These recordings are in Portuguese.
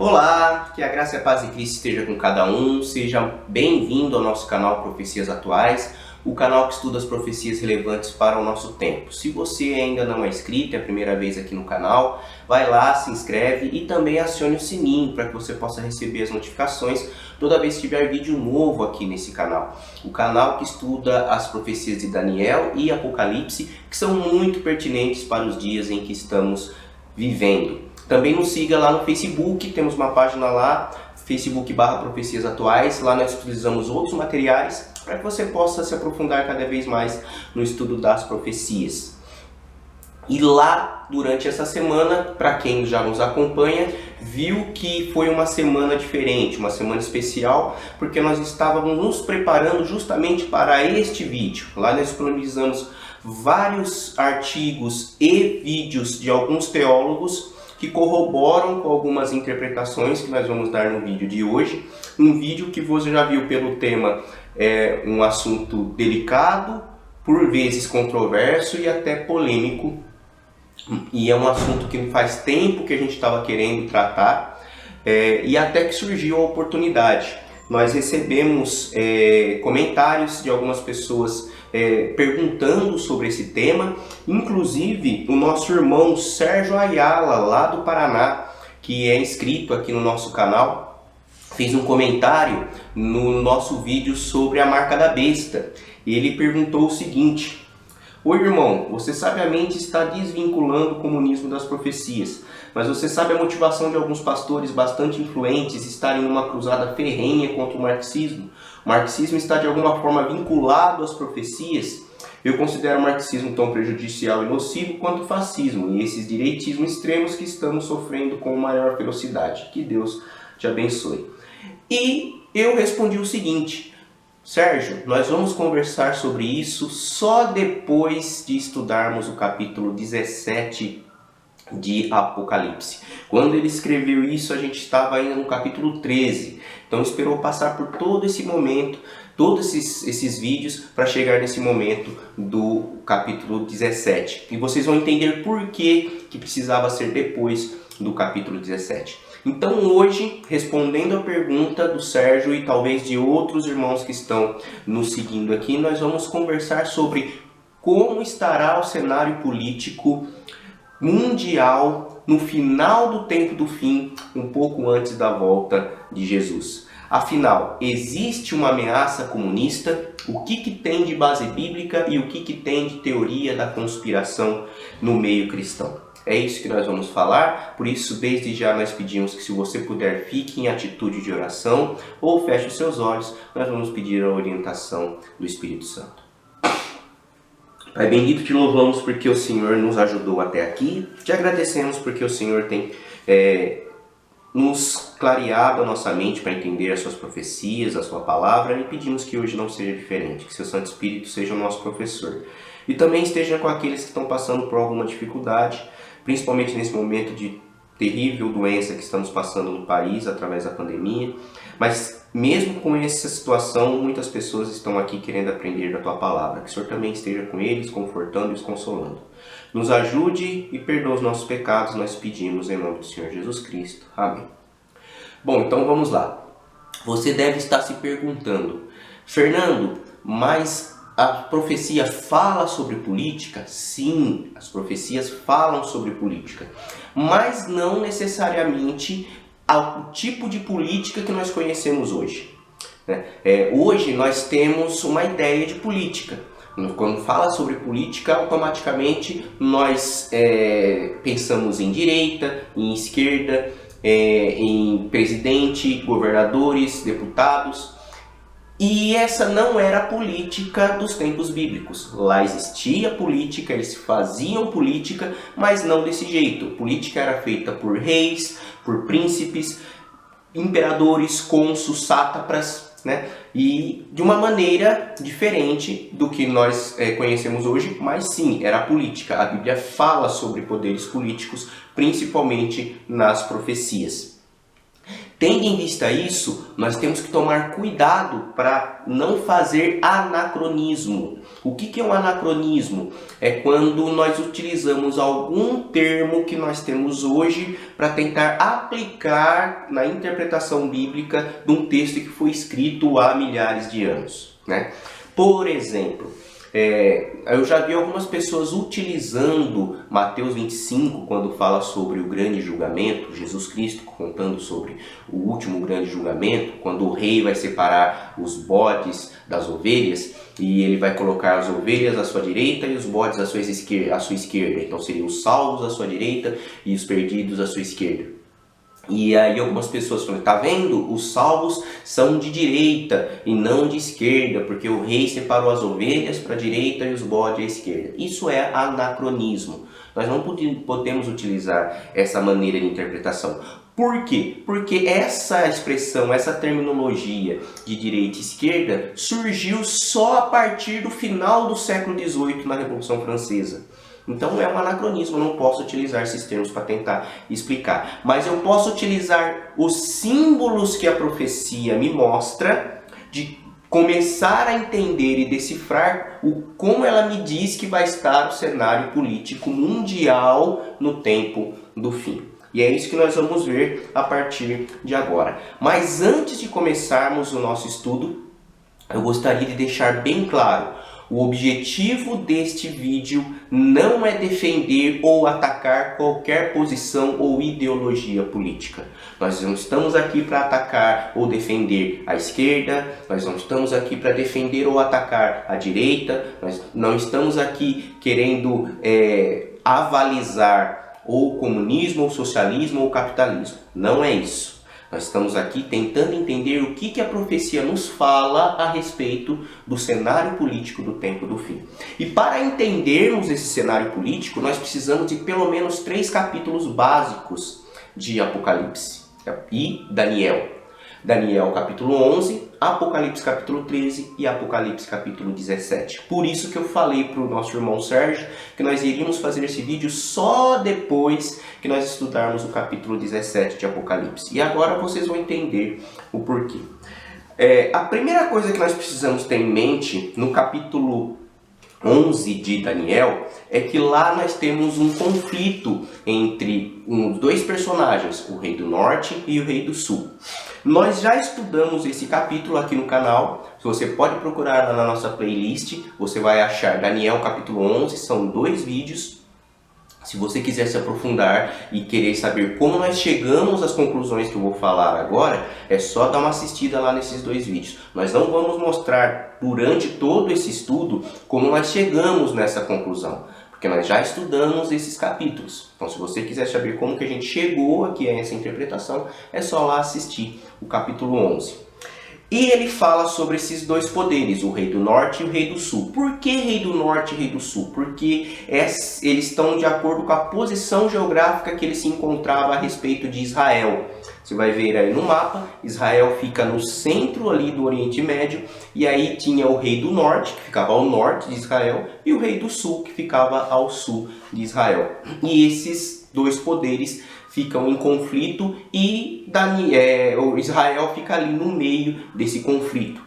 Olá, que a graça e a paz de Cristo esteja com cada um. Seja bem-vindo ao nosso canal Profecias Atuais, o canal que estuda as profecias relevantes para o nosso tempo. Se você ainda não é inscrito, é a primeira vez aqui no canal, vai lá, se inscreve e também acione o sininho para que você possa receber as notificações toda vez que tiver vídeo novo aqui nesse canal. O canal que estuda as profecias de Daniel e Apocalipse, que são muito pertinentes para os dias em que estamos vivendo. Também nos siga lá no Facebook, temos uma página lá, Facebook/Profecias Atuais. Lá nós utilizamos outros materiais para que você possa se aprofundar cada vez mais no estudo das profecias. E lá, durante essa semana, para quem já nos acompanha, viu que foi uma semana diferente, uma semana especial, porque nós estávamos nos preparando justamente para este vídeo. Lá nós disponibilizamos vários artigos e vídeos de alguns teólogos que corroboram com algumas interpretações que nós vamos dar no vídeo de hoje. Um vídeo que você já viu pelo tema, é um assunto delicado, por vezes controverso e até polêmico. E é um assunto que faz tempo que a gente estava querendo tratar, e até que surgiu a oportunidade. Nós recebemos comentários de algumas pessoas perguntando sobre esse tema, inclusive o nosso irmão Sérgio Ayala, lá do Paraná, que é inscrito aqui no nosso canal, fez um comentário no nosso vídeo sobre a marca da besta. Ele perguntou o seguinte: oi irmão, você sabiamente está desvinculando o comunismo das profecias, mas você sabe a motivação de alguns pastores bastante influentes estarem numa cruzada ferrenha contra o marxismo? O marxismo está de alguma forma vinculado às profecias? Eu considero o marxismo tão prejudicial e nocivo quanto o fascismo e esses direitismos extremos que estamos sofrendo com maior ferocidade. Que Deus te abençoe. E eu respondi o seguinte: Sérgio, nós vamos conversar sobre isso só depois de estudarmos o capítulo 17 de Apocalipse. Quando ele escreveu isso, a gente estava ainda no capítulo 13. Então esperou passar por todo esse momento, todos esses vídeos, para chegar nesse momento do capítulo 17. E vocês vão entender por que precisava ser depois do capítulo 17. Então hoje, respondendo a pergunta do Sérgio e talvez de outros irmãos que estão nos seguindo aqui, nós vamos conversar sobre como estará o cenário político mundial no final do tempo do fim, um pouco antes da volta de Jesus. Afinal, existe uma ameaça comunista? O que tem de base bíblica e o que tem de teoria da conspiração no meio cristão? É isso que nós vamos falar, por isso desde já nós pedimos que, se você puder, fique em atitude de oração ou feche os seus olhos. Nós vamos pedir a orientação do Espírito Santo. Pai bendito, te louvamos porque o Senhor nos ajudou até aqui. Te agradecemos porque o Senhor tem nos clareado a nossa mente para entender as suas profecias, a sua palavra, e pedimos que hoje não seja diferente, que seu Santo Espírito seja o nosso professor. E também esteja com aqueles que estão passando por alguma dificuldade, principalmente nesse momento de terrível doença que estamos passando no país através da pandemia. Mas mesmo com essa situação, muitas pessoas estão aqui querendo aprender da tua palavra. Que o Senhor também esteja com eles, confortando e os consolando. Nos ajude e perdoe os nossos pecados, nós pedimos em nome do Senhor Jesus Cristo. Amém. Bom, então vamos lá. Você deve estar se perguntando: Fernando, mas a profecia fala sobre política? Sim, as profecias falam sobre política, mas não necessariamente o tipo de política que nós conhecemos hoje. Hoje nós temos uma ideia de política. Quando fala sobre política, automaticamente nós pensamos em direita, em esquerda, em presidente, governadores, deputados. E essa não era a política dos tempos bíblicos. Lá existia política, eles faziam política, mas não desse jeito. A política era feita por reis, por príncipes, imperadores, cônsules, sátrapas, e de uma maneira diferente do que nós conhecemos hoje, mas sim, era a política. A Bíblia fala sobre poderes políticos, principalmente nas profecias. Tendo em vista isso, nós temos que tomar cuidado para não fazer anacronismo. O que é um anacronismo? É quando nós utilizamos algum termo que nós temos hoje para tentar aplicar na interpretação bíblica de um texto que foi escrito há milhares de anos, né? Por exemplo, eu já vi algumas pessoas utilizando Mateus 25, quando fala sobre o grande julgamento, Jesus Cristo contando sobre o último grande julgamento, quando o rei vai separar os bodes das ovelhas, e ele vai colocar as ovelhas à sua direita e os bodes à sua esquerda. Então seriam os salvos à sua direita e os perdidos à sua esquerda. E aí algumas pessoas falam, tá vendo? Os salvos são de direita e não de esquerda, porque o rei separou as ovelhas para a direita e os bodes à esquerda. Isso é anacronismo. Nós não podemos utilizar essa maneira de interpretação. Por quê? Porque essa expressão, essa terminologia de direita e esquerda surgiu só a partir do final do século XVIII, na Revolução Francesa. Então é um anacronismo, eu não posso utilizar esses termos para tentar explicar. Mas eu posso utilizar os símbolos que a profecia me mostra, de começar a entender e decifrar como ela me diz que vai estar o cenário político mundial no tempo do fim. E é isso que nós vamos ver a partir de agora. Mas antes de começarmos o nosso estudo, eu gostaria de deixar bem claro: o objetivo deste vídeo não é defender ou atacar qualquer posição ou ideologia política. Nós não estamos aqui para atacar ou defender a esquerda, nós não estamos aqui para defender ou atacar a direita, nós não estamos aqui querendo avalizar ou comunismo, ou socialismo, ou capitalismo. Não é isso. Nós estamos aqui tentando entender o que a profecia nos fala a respeito do cenário político do tempo do fim. E para entendermos esse cenário político, nós precisamos de pelo menos 3 capítulos básicos de Apocalipse e Daniel. Daniel capítulo 11, Apocalipse capítulo 13 e Apocalipse capítulo 17. Por isso que eu falei para o nosso irmão Sérgio que nós iríamos fazer esse vídeo só depois que nós estudarmos o capítulo 17 de Apocalipse. E agora vocês vão entender o porquê. A primeira coisa que nós precisamos ter em mente no capítulo 11 de Daniel é que lá nós temos um conflito entre dois personagens, o rei do norte e o rei do sul. Nós já estudamos esse capítulo aqui no canal, você pode procurar lá na nossa playlist, você vai achar Daniel capítulo 11, são 2 vídeos. Se você quiser se aprofundar e querer saber como nós chegamos às conclusões que eu vou falar agora, é só dar uma assistida lá nesses 2 vídeos. Nós não vamos mostrar durante todo esse estudo como nós chegamos nessa conclusão, porque nós já estudamos esses capítulos. Então, se você quiser saber como que a gente chegou aqui a essa interpretação, é só lá assistir o capítulo 11. E ele fala sobre esses 2 poderes, o rei do norte e o rei do sul. Por que rei do norte e rei do sul? Porque eles estão de acordo com a posição geográfica que ele se encontrava a respeito de Israel. Você vai ver aí no mapa, Israel fica no centro ali do Oriente Médio, e aí tinha o rei do norte, que ficava ao norte de Israel, e o rei do sul, que ficava ao sul de Israel. E esses 2 poderes ficam em conflito e Israel fica ali no meio desse conflito.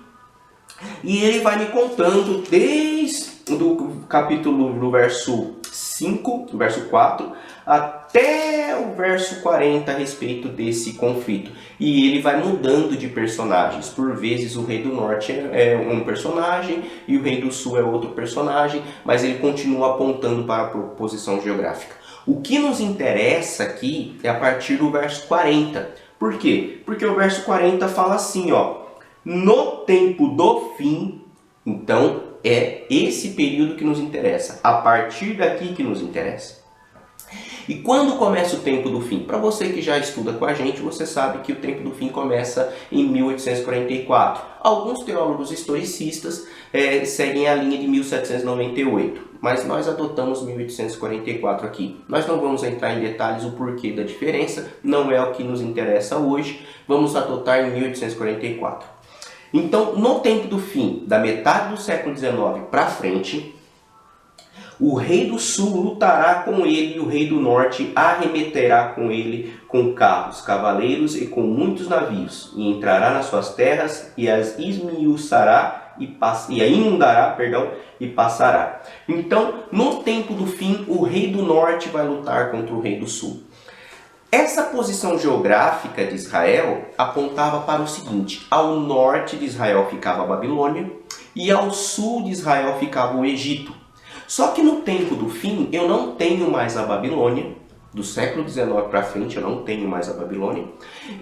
E ele vai me contando desde o capítulo do verso 5, verso 4, até o verso 40 a respeito desse conflito. E ele vai mudando de personagens. Por vezes o rei do norte é um personagem e o rei do sul é outro personagem, mas ele continua apontando para a posição geográfica. O que nos interessa aqui é a partir do verso 40. Por quê? Porque o verso 40 fala assim, ó: no tempo do fim. Então é esse período que nos interessa, a partir daqui que nos interessa. E quando começa o tempo do fim? Para você que já estuda com a gente, você sabe que o tempo do fim começa em 1844. Alguns teólogos historicistas seguem a linha de 1798, mas nós adotamos 1844 aqui. Nós não vamos entrar em detalhes o porquê da diferença, não é o que nos interessa hoje, vamos adotar em 1844. Então, no tempo do fim, da metade do século XIX para frente, O rei do sul lutará com ele, e o rei do norte arremeterá com ele com carros, cavaleiros e com muitos navios, e entrará nas suas terras e as esmiuçará e a inundará, e passará. Então, no tempo do fim, o rei do norte vai lutar contra o rei do sul. Essa posição geográfica de Israel apontava para o seguinte: ao norte de Israel ficava a Babilônia e ao sul de Israel ficava o Egito. Só que no tempo do fim eu não tenho mais a Babilônia, do século XIX para frente eu não tenho mais a Babilônia,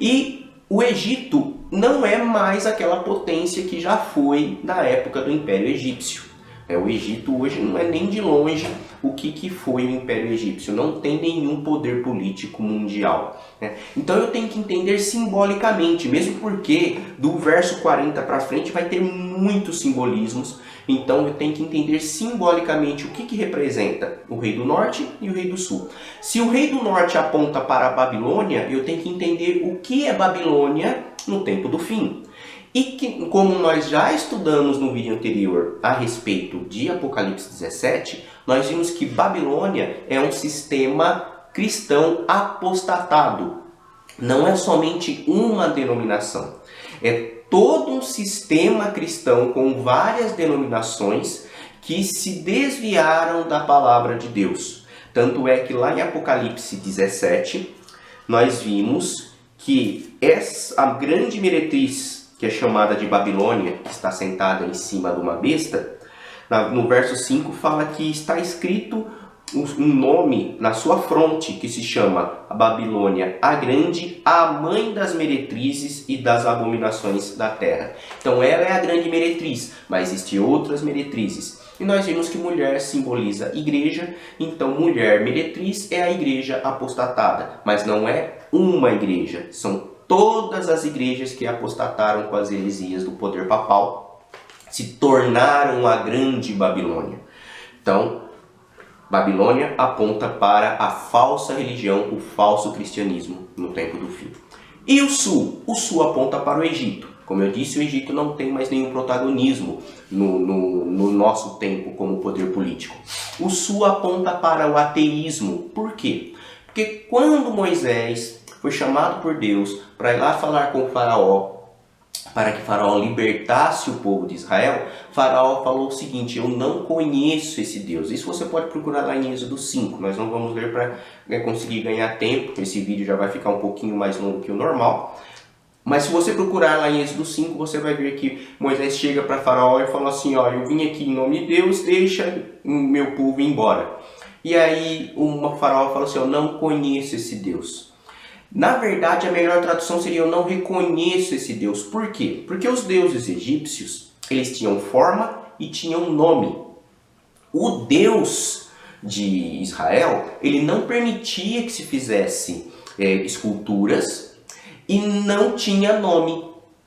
e o Egito não é mais aquela potência que já foi na época do Império Egípcio. O Egito hoje não é nem de longe o que foi o Império Egípcio, não tem nenhum poder político mundial. Então eu tenho que entender simbolicamente, mesmo porque do verso 40 para frente vai ter muitos simbolismos, então eu tenho que entender simbolicamente o que representa o rei do norte e o rei do sul. Se o rei do norte aponta para a Babilônia, eu tenho que entender o que é Babilônia no tempo do fim. E que, como nós já estudamos no vídeo anterior a respeito de Apocalipse 17, nós vimos que Babilônia é um sistema cristão apostatado. Não é somente uma denominação, é todo um sistema cristão com várias denominações que se desviaram da palavra de Deus. Tanto é que lá em Apocalipse 17, nós vimos que a grande meretriz, que é chamada de Babilônia, que está sentada em cima de uma besta, no verso 5 fala que está escrito um nome na sua fronte que se chama a Babilônia a Grande, a mãe das meretrizes e das abominações da terra. Então ela é a grande meretriz, mas existem outras meretrizes. E nós vimos que mulher simboliza igreja, então mulher meretriz é a igreja apostatada, mas não é uma igreja, são todas as igrejas que apostataram com as heresias do poder papal, se tornaram a grande Babilônia. Então, Babilônia aponta para a falsa religião, o falso cristianismo no tempo do fim. E o sul? O sul aponta para o Egito. Como eu disse, o Egito não tem mais nenhum protagonismo no nosso tempo como poder político. O sul aponta para o ateísmo. Por quê? Porque quando Moisés foi chamado por Deus para ir lá falar com o faraó, para que Faraó libertasse o povo de Israel, Faraó falou o seguinte: eu não conheço esse Deus. Isso você pode procurar lá em Êxodo 5. Nós não vamos ler para conseguir ganhar tempo. Esse vídeo já vai ficar um pouquinho mais longo que o normal. Mas se você procurar lá em Êxodo 5, você vai ver que Moisés chega para Faraó e fala assim: olha, eu vim aqui em nome de Deus, deixa o meu povo ir embora. E aí o Faraó fala assim: eu não conheço esse Deus. Na verdade, a melhor tradução seria: eu não reconheço esse Deus. Por quê? Porque os deuses egípcios, eles tinham forma e tinham nome. O Deus de Israel, ele não permitia que se fizesse esculturas e não tinha nome.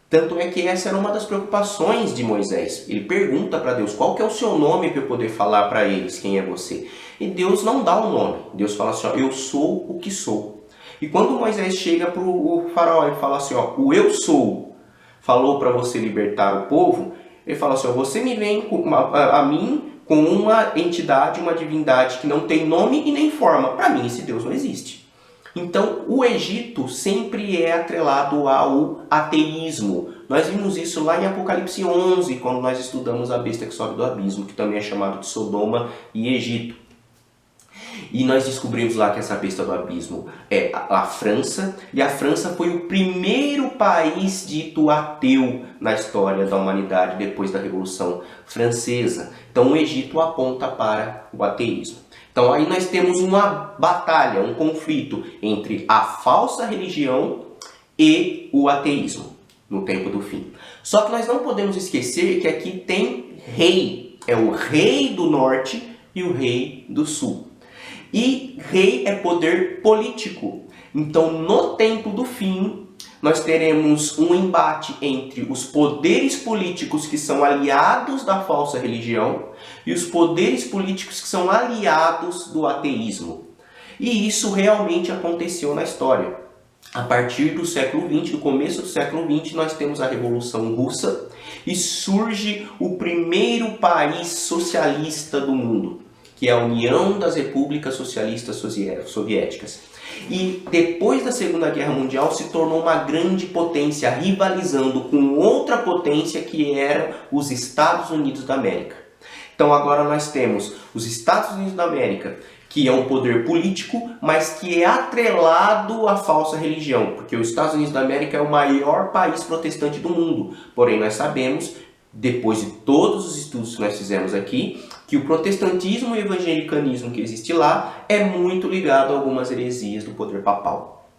Tanto é que essa era uma das preocupações de Moisés. Ele pergunta para Deus: qual que é o seu nome para eu poder falar para eles quem é você? E Deus não dá o nome. Deus fala assim: ó, eu sou o que sou. E quando Moisés chega para o faraó e fala assim: ó, o eu sou falou para você libertar o povo, ele fala assim: ó, você me vem a mim com uma entidade, uma divindade que não tem nome e nem forma. Para mim esse Deus não existe. Então o Egito sempre é atrelado ao ateísmo. Nós vimos isso lá em Apocalipse 11, quando nós estudamos a besta que sobe do abismo, que também é chamado de Sodoma e Egito. E nós descobrimos lá que essa besta do abismo é a França, e a França foi o primeiro país dito ateu na história da humanidade depois da Revolução Francesa. Então o Egito aponta para o ateísmo. Então aí nós temos uma batalha, um conflito entre a falsa religião e o ateísmo no tempo do fim. Só que nós não podemos esquecer que aqui tem rei, é o rei do norte e o rei do sul. E rei é poder político. Então, no tempo do fim, nós teremos um embate entre os poderes políticos que são aliados da falsa religião e os poderes políticos que são aliados do ateísmo. E isso realmente aconteceu na história. A partir do século XX, do começo do século XX, nós temos a Revolução Russa e surge o primeiro país socialista do mundo, que é a União das Repúblicas Socialistas Soviéticas. E depois da Segunda Guerra Mundial se tornou uma grande potência, rivalizando com outra potência que eram os Estados Unidos da América. Então agora nós temos os Estados Unidos da América, que é um poder político, mas que é atrelado à falsa religião, porque os Estados Unidos da América é o maior país protestante do mundo. Porém, nós sabemos, depois de todos os estudos que nós fizemos aqui, que o protestantismo e o evangelicanismo que existe lá é muito ligado a algumas heresias do poder papal.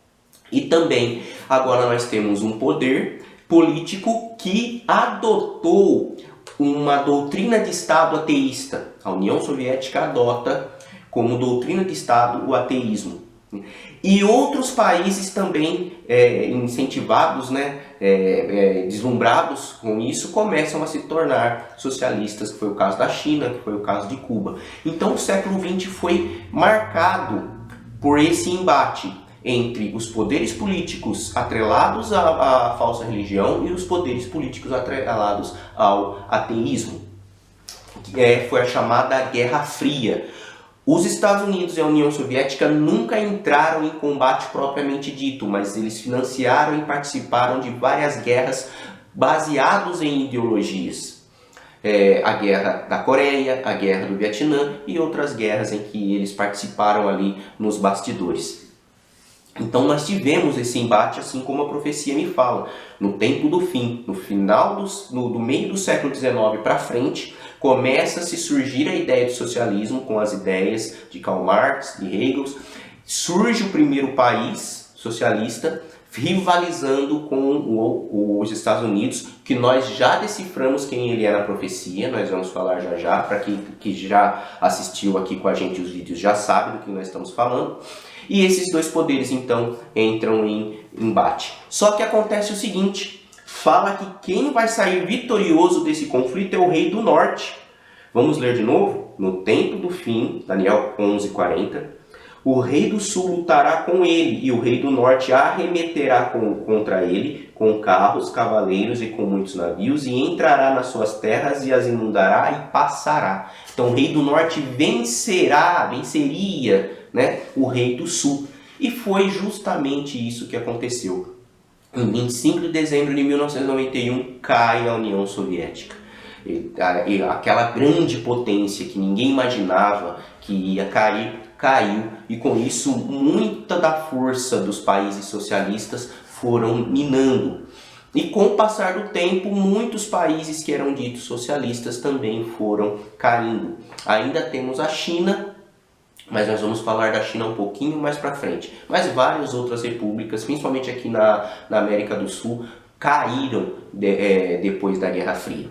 E também, agora nós temos um poder político que adotou uma doutrina de Estado ateísta. A União Soviética adota como doutrina de Estado o ateísmo. E outros países também incentivados, deslumbrados com isso, começam a se tornar socialistas, que foi o caso da China, que foi o caso de Cuba. Então o século XX foi marcado por esse embate entre os poderes políticos atrelados à falsa religião e os poderes políticos atrelados ao ateísmo. Foi a chamada Guerra Fria. Os Estados Unidos e a União Soviética nunca entraram em combate propriamente dito, mas eles financiaram e participaram de várias guerras baseadas em ideologias. A Guerra da Coreia, a Guerra do Vietnã e outras guerras em que eles participaram ali nos bastidores. Então nós tivemos esse embate, assim como a profecia me fala, no tempo do fim, no final do meio do século XIX para frente, começa a se surgir a ideia do socialismo com as ideias de Karl Marx e Hegel. Surge o primeiro país socialista rivalizando com os Estados Unidos, que nós já deciframos quem ele é na profecia, nós vamos falar já já, para quem que já assistiu aqui com a gente os vídeos já sabe do que nós estamos falando. E esses dois poderes então entram em embate. Só que acontece o seguinte, fala que quem vai sair vitorioso desse conflito é o rei do norte. Vamos ler de novo? No tempo do fim, Daniel 11:40, o rei do sul lutará com ele, e o rei do norte arremeterá contra ele, com carros, cavaleiros e com muitos navios, e entrará nas suas terras e as inundará e passará. Então o rei do norte venceria, o rei do sul. E foi justamente isso que aconteceu. Em 25 de dezembro de 1991 cai a União Soviética. Aquela grande potência que ninguém imaginava que ia cair, caiu. E com isso muita da força dos países socialistas foram minando. E com o passar do tempo, muitos países que eram ditos socialistas também foram caindo. Ainda temos a China, mas nós vamos falar da China um pouquinho mais para frente. Mas várias outras repúblicas, principalmente aqui na América do Sul, caíram depois da Guerra Fria.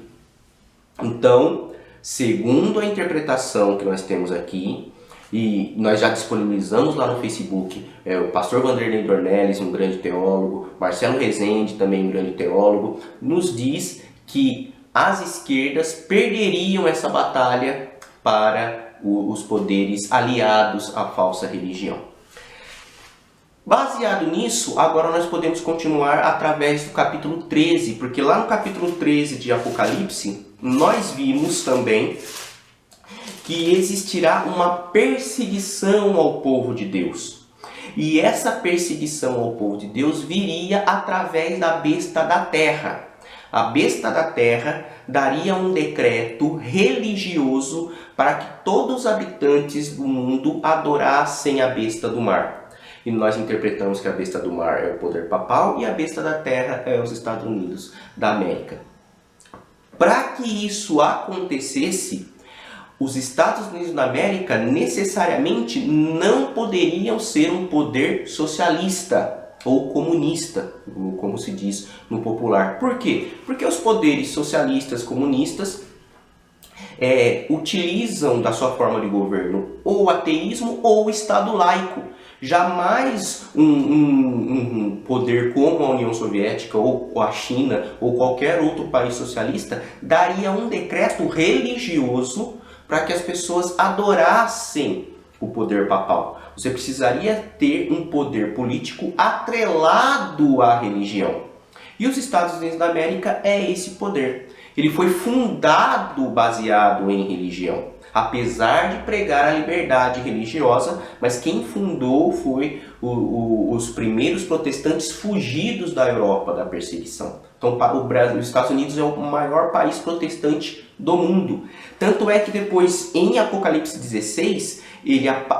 Então, segundo a interpretação que nós temos aqui, e nós já disponibilizamos lá no Facebook, o pastor Vanderlei Dornelles, um grande teólogo, Marcelo Rezende, também um grande teólogo, nos diz que as esquerdas perderiam essa batalha para os poderes aliados à falsa religião. Baseado nisso, agora nós podemos continuar através do capítulo 13, porque lá no capítulo 13 de Apocalipse, nós vimos também que existirá uma perseguição ao povo de Deus. E essa perseguição ao povo de Deus viria através da besta da terra. A besta da terra daria um decreto religioso para que todos os habitantes do mundo adorassem a besta do mar. E nós interpretamos que a besta do mar é o poder papal e a besta da terra é os Estados Unidos da América. Para que isso acontecesse, os Estados Unidos da América necessariamente não poderiam ser um poder socialista ou comunista, como se diz no popular. Por quê? Porque os poderes socialistas, comunistas, utilizam da sua forma de governo ou o ateísmo ou o Estado laico. Jamais um poder como a União Soviética ou a China ou qualquer outro país socialista daria um decreto religioso para que as pessoas adorassem o poder papal. Você precisaria ter um poder político atrelado à religião. E os Estados Unidos da América é esse poder. Ele foi fundado baseado em religião. apesar de pregar a liberdade religiosa, mas quem fundou foi os primeiros protestantes fugidos da Europa da perseguição. Então os Estados Unidos é o maior país protestante do mundo. Tanto é que depois, em Apocalipse 16,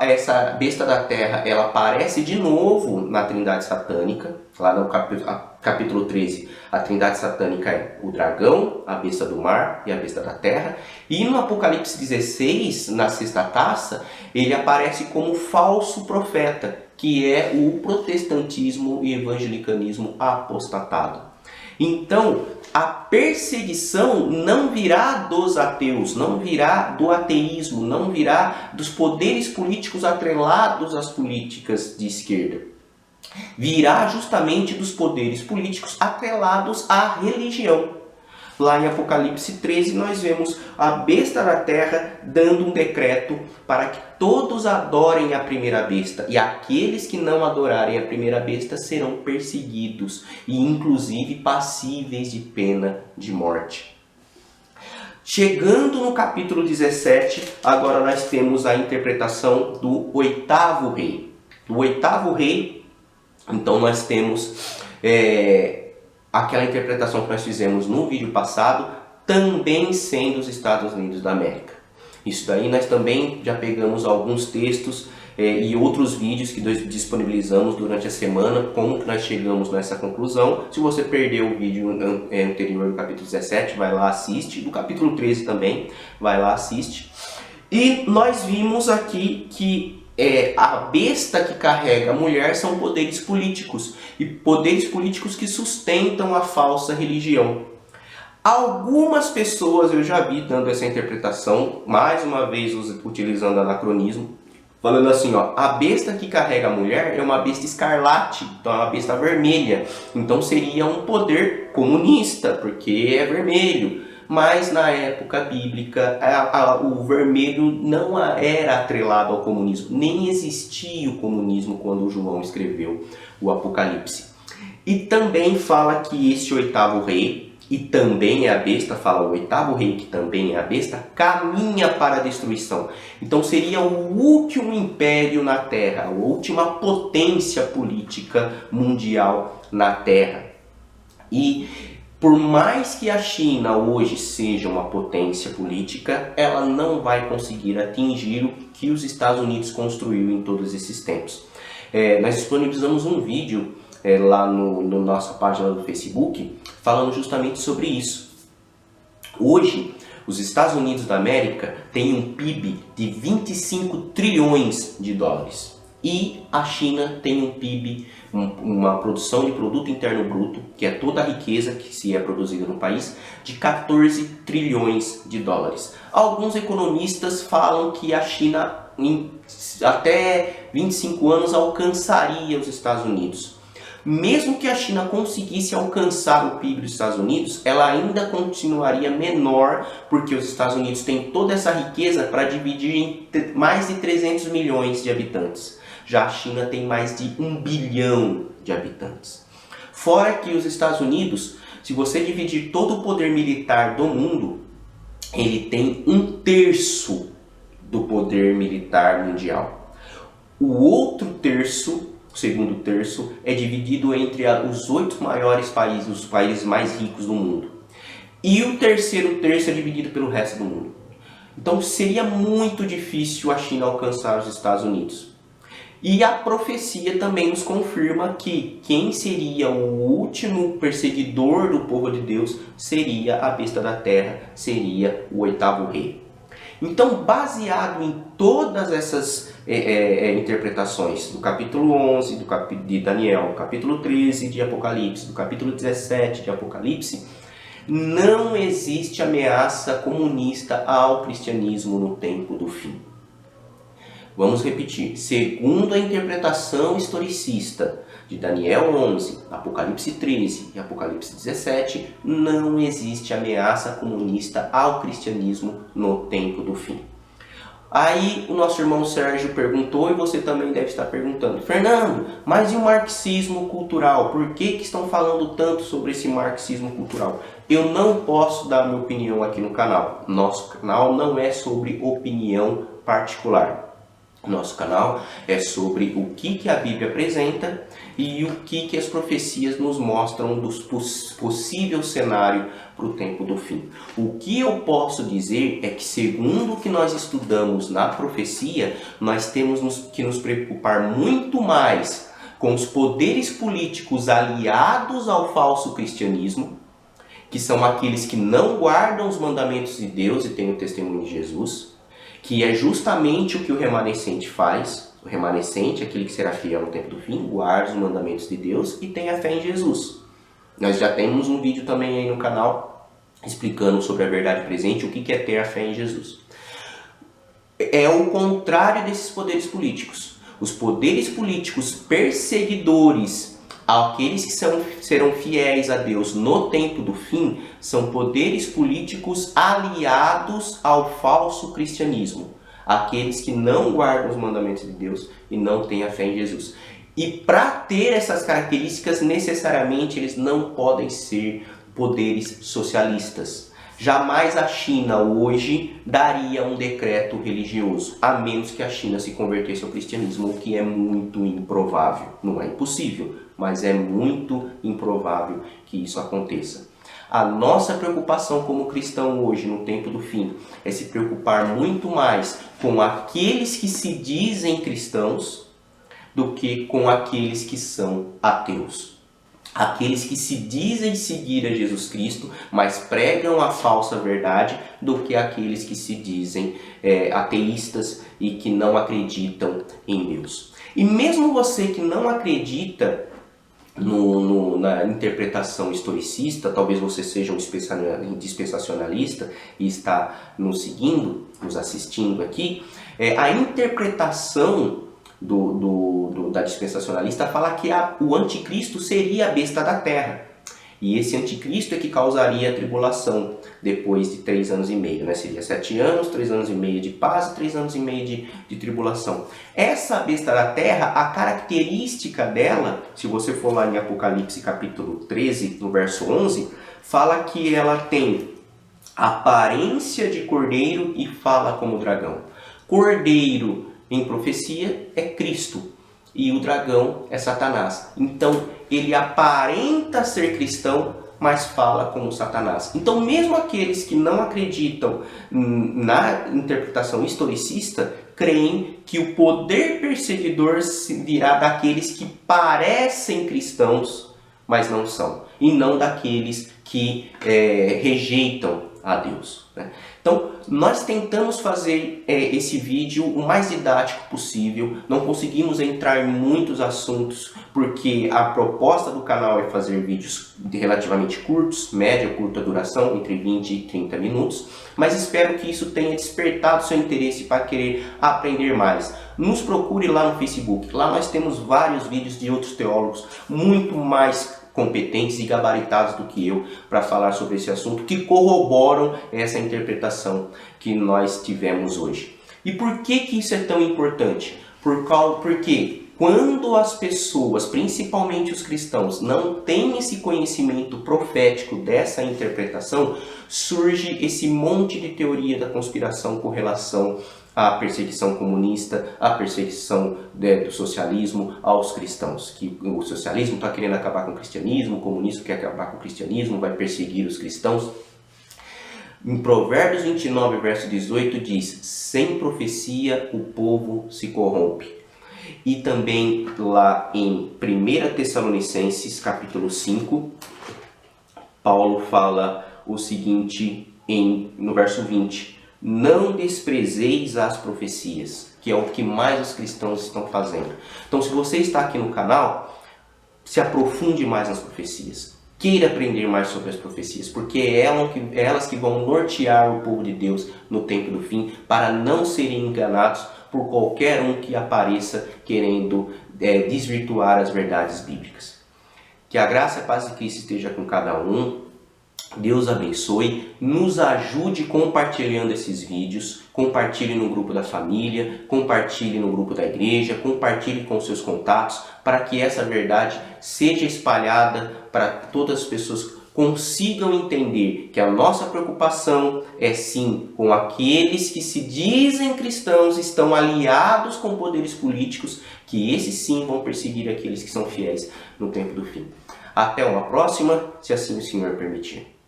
essa besta da terra ela aparece de novo na Trindade Satânica. Lá no capítulo 13, a Trindade Satânica é o dragão, a besta do mar e a besta da terra. E no Apocalipse 16, na sexta taça, ele aparece como falso profeta, que é o protestantismo e evangelicanismo apostatado. Então, a perseguição não virá dos ateus, não virá do ateísmo, não virá dos poderes políticos atrelados às políticas de esquerda. Virá justamente dos poderes políticos atrelados à religião. Lá em Apocalipse 13 nós vemos a besta da terra dando um decreto para que todos adorem a primeira besta, e aqueles que não adorarem a primeira besta serão perseguidos e inclusive passíveis de pena de morte. Chegando no capítulo 17, agora nós temos a interpretação do oitavo rei. O oitavo rei, então nós temos aquela interpretação que nós fizemos no vídeo passado, também sendo os Estados Unidos da América. Isso daí nós também já pegamos alguns textos e outros vídeos que nós disponibilizamos durante a semana, como que nós chegamos nessa conclusão. Se você perdeu o vídeo anterior do capítulo 17, vai lá, assiste. Do capítulo 13 também, vai lá, assiste. E nós vimos aqui que a besta que carrega a mulher são poderes políticos, e poderes políticos que sustentam a falsa religião. Algumas pessoas eu já vi dando essa interpretação, mais uma vez utilizando anacronismo, falando assim, ó, a besta que carrega a mulher é uma besta escarlate, então é uma besta vermelha, então seria um poder comunista, porque é vermelho. Mas na época bíblica o vermelho não era atrelado ao comunismo, nem existia o comunismo quando João escreveu o Apocalipse. E também fala que esse oitavo rei, e também é a besta, fala o oitavo rei que também é a besta, caminha para a destruição. Então seria o último império na Terra, a última potência política mundial na Terra. E por mais que a China hoje seja uma potência política, ela não vai conseguir atingir o que os Estados Unidos construiu em todos esses tempos. Nós disponibilizamos um vídeo lá na nossa página do Facebook, falando justamente sobre isso. Hoje, os Estados Unidos da América têm um PIB de 25 trilhões de dólares. E a China tem um PIB, uma produção de produto interno bruto, que é toda a riqueza que se é produzida no país, de 14 trilhões de dólares. Alguns economistas falam que a China, em até 25 anos, alcançaria os Estados Unidos. Mesmo que a China conseguisse alcançar o PIB dos Estados Unidos, ela ainda continuaria menor, porque os Estados Unidos têm toda essa riqueza para dividir em mais de 300 milhões de habitantes. Já a China tem mais de 1 bilhão de habitantes. Fora que os Estados Unidos, se você dividir todo o poder militar do mundo, ele tem 1/3 do poder militar mundial. O outro terço, o segundo terço, é dividido entre os 8 maiores países, os países mais ricos do mundo. E o terceiro terço é dividido pelo resto do mundo. Então seria muito difícil a China alcançar os Estados Unidos. E a profecia também nos confirma que quem seria o último perseguidor do povo de Deus seria a besta da terra, seria o oitavo rei. Então, baseado em todas essas interpretações do capítulo 11 de Daniel, do capítulo 13 de Apocalipse, do capítulo 17 de Apocalipse, não existe ameaça comunista ao cristianismo no tempo do fim. Vamos repetir. Segundo a interpretação historicista de Daniel 11, Apocalipse 13 e Apocalipse 17, não existe ameaça comunista ao cristianismo no tempo do fim. Aí o nosso irmão Sérgio perguntou, e você também deve estar perguntando: Fernando, mas e o marxismo cultural? Por que estão falando tanto sobre esse marxismo cultural? Eu não posso dar minha opinião aqui no canal. Nosso canal não é sobre opinião particular. Nosso canal é sobre o que a Bíblia apresenta e o que as profecias nos mostram dos possível cenário para o tempo do fim. O que eu posso dizer é que, segundo o que nós estudamos na profecia, nós temos que nos preocupar muito mais com os poderes políticos aliados ao falso cristianismo, que são aqueles que não guardam os mandamentos de Deus e têm o testemunho de Jesus, que é justamente o que o remanescente faz. O remanescente, aquele que será fiel no tempo do fim, guarda os mandamentos de Deus e tem a fé em Jesus. Nós já temos um vídeo também aí no canal explicando sobre a verdade presente, o que é ter a fé em Jesus. É o contrário desses poderes políticos. Os poderes políticos perseguidores, aqueles que serão fiéis a Deus no tempo do fim, são poderes políticos aliados ao falso cristianismo. Aqueles que não guardam os mandamentos de Deus e não têm a fé em Jesus. E para ter essas características, necessariamente eles não podem ser poderes socialistas. Jamais a China hoje daria um decreto religioso, a menos que a China se convertesse ao cristianismo, o que é muito improvável. Não é impossível, mas é muito improvável que isso aconteça. A nossa preocupação como cristão hoje, no tempo do fim, é se preocupar muito mais com aqueles que se dizem cristãos do que com aqueles que são ateus. Aqueles que se dizem seguir a Jesus Cristo, mas pregam a falsa verdade, do que aqueles que se dizem ateístas e que não acreditam em Deus. E mesmo você que não acredita na interpretação historicista, talvez você seja um dispensacionalista e está nos seguindo, nos assistindo aqui, a interpretação da dispensacionalista fala que o anticristo seria a besta da terra. E esse anticristo é que causaria a tribulação depois de 3 anos e meio, né? Seria 7 anos, 3 anos e meio de paz e 3 anos e meio de tribulação. Essa besta da terra, a característica dela, se você for lá em Apocalipse capítulo 13, no verso 11, fala que ela tem aparência de cordeiro e fala como dragão. Cordeiro em profecia é Cristo e o dragão é Satanás. Então ele aparenta ser cristão, mas fala como Satanás. Então mesmo aqueles que não acreditam na interpretação historicista, creem que o poder perseguidor virá daqueles que parecem cristãos, mas não são. E não daqueles que rejeitam a Deus, né? Então, nós tentamos fazer esse vídeo o mais didático possível. Não conseguimos entrar em muitos assuntos, porque a proposta do canal é fazer vídeos relativamente curtos, média ou curta duração, entre 20 e 30 minutos. Mas espero que isso tenha despertado seu interesse para querer aprender mais. Nos procure lá no Facebook. Lá nós temos vários vídeos de outros teólogos muito mais competentes e gabaritados do que eu para falar sobre esse assunto, que corroboram essa interpretação que nós tivemos hoje. E por que isso é tão importante? Porque quando as pessoas, principalmente os cristãos, não têm esse conhecimento profético dessa interpretação, surge esse monte de teoria da conspiração com relação à perseguição comunista, à perseguição do socialismo aos cristãos. Que o socialismo está querendo acabar com o cristianismo, o comunismo quer acabar com o cristianismo, vai perseguir os cristãos. Em Provérbios 29, verso 18 diz: sem profecia o povo se corrompe. E também lá em 1 Tessalonicenses capítulo 5, Paulo fala o seguinte no verso 20: não desprezeis as profecias, que é o que mais os cristãos estão fazendo. Então, se você está aqui no canal, se aprofunde mais nas profecias. Queira aprender mais sobre as profecias, porque é elas que vão nortear o povo de Deus no tempo do fim, para não serem enganados por qualquer um que apareça querendo desvirtuar as verdades bíblicas. Que a graça e a paz de Cristo esteja com cada um. Deus abençoe, nos ajude compartilhando esses vídeos, compartilhe no grupo da família, compartilhe no grupo da igreja, compartilhe com seus contatos, para que essa verdade seja espalhada para que todas as pessoas consigam entender que a nossa preocupação é sim com aqueles que se dizem cristãos, estão aliados com poderes políticos, que esses sim vão perseguir aqueles que são fiéis no tempo do fim. Até uma próxima, se assim o Senhor permitir.